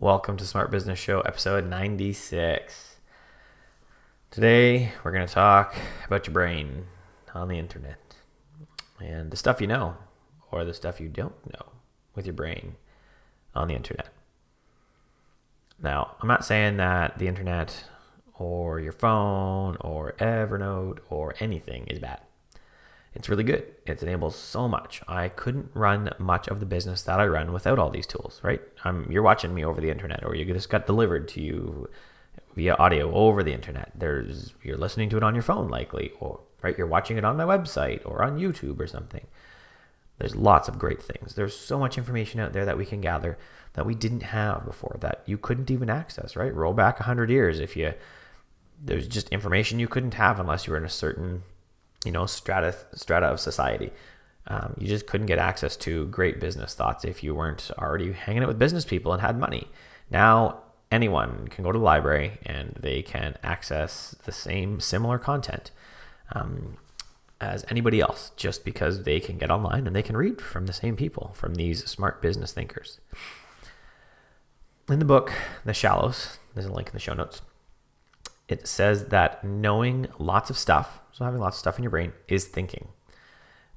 Welcome to Smart Business Show, episode 96. Today, we're going to talk about your brain on the internet and the stuff you know or the stuff you don't know with your brain on the internet. Now, I'm not saying that the internet or your phone or Evernote or anything is bad. It's really good. It enables so much. I couldn't run much of the business that I run without all these tools, right? You're watching me over the internet, or you just got delivered to you via audio over the internet. You're listening to it on your phone likely, or right, you're watching it on my website or on YouTube or something. There's lots of great things. There's so much information out there that we can gather that we didn't have before, that you couldn't even access, right? Roll back 100 years. There's just information you couldn't have unless you were in a certain strata of society. You just couldn't get access to great business thoughts if you weren't already hanging out with business people and had money. Now anyone can go to the library and they can access the similar content as anybody else, just because they can get online and they can read from the same people, from these smart business thinkers. In the book, The Shallows, there's a link in the show notes. It says that knowing lots of stuff, so having lots of stuff in your brain, is thinking.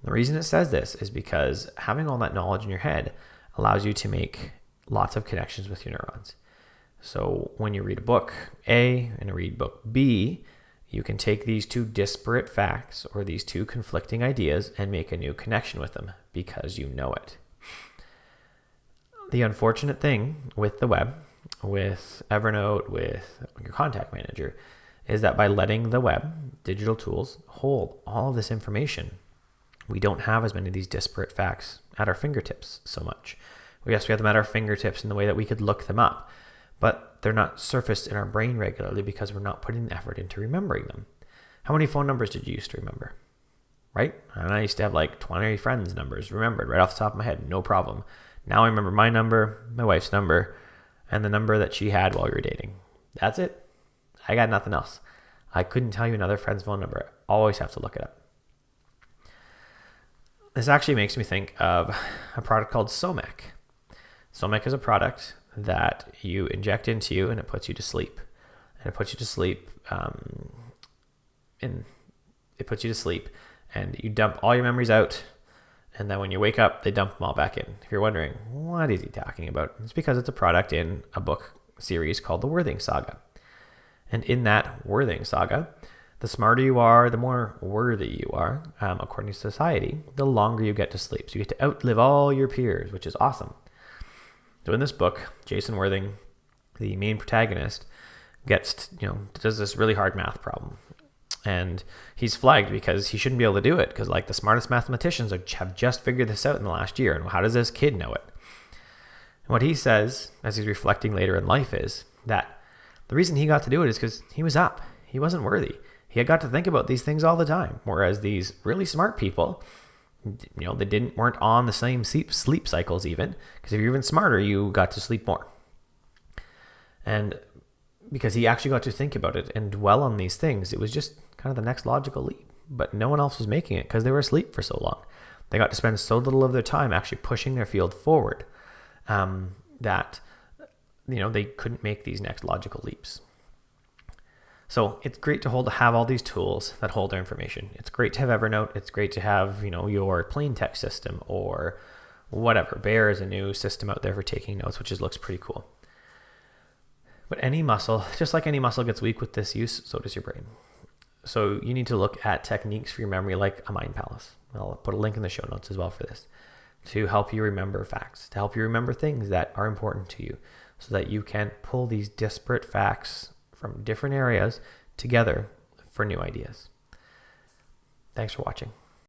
The reason it says this is because having all that knowledge in your head allows you to make lots of connections with your neurons. So when you read a book A and read book B, you can take these two disparate facts or these two conflicting ideas and make a new connection with them because you know it. The unfortunate thing with the web, with Evernote, with your contact manager, is that by letting the web, digital tools, hold all of this information, we don't have as many of these disparate facts at our fingertips so much. Yes, we have them at our fingertips in the way that we could look them up, but they're not surfaced in our brain regularly because we're not putting the effort into remembering them. How many phone numbers did you used to remember? Right? And I used to have like 20 friends' numbers remembered right off the top of my head, no problem. Now I remember my number, my wife's number, and the number that she had while we were dating. That's it. I got nothing else. I couldn't tell you another friend's phone number. I always have to look it up. This actually makes me think of a product called Soumik. Soumik is a product that you inject into you and it puts you to sleep. And it puts you to sleep and you dump all your memories out. And then when you wake up, they dump them all back in. If you're wondering, what is he talking about? It's because it's a product in a book series called the Worthing Saga. And in that Worthing Saga, the smarter you are, the more worthy you are, according to society, the longer you get to sleep. So you get to outlive all your peers, which is awesome. So in this book, Jason Worthing, the main protagonist, does this really hard math problem. And he's flagged because he shouldn't be able to do it because the smartest mathematicians have just figured this out in the last year. And how does this kid know it? And what he says as he's reflecting later in life is that the reason he got to do it is because he was up. He wasn't worthy. He had got to think about these things all the time. Whereas these really smart people, they weren't on the same sleep cycles even. Because if you're even smarter, you got to sleep more. And because he actually got to think about it and dwell on these things, it was just kind of the next logical leap. But no one else was making it because they were asleep for so long. They got to spend so little of their time actually pushing their field forward that they couldn't make these next logical leaps. So it's great to have all these tools that hold our information. It's great to have Evernote. It's great to have your plain text system or whatever. Bear is a new system out there for taking notes, which looks pretty cool. But any muscle, just like any muscle gets weak with this use, so does your brain. So you need to look at techniques for your memory like a mind palace. I'll put a link in the show notes as well for this, to help you remember facts, to help you remember things that are important to you, so that you can pull these disparate facts from different areas together for new ideas. Thanks for watching.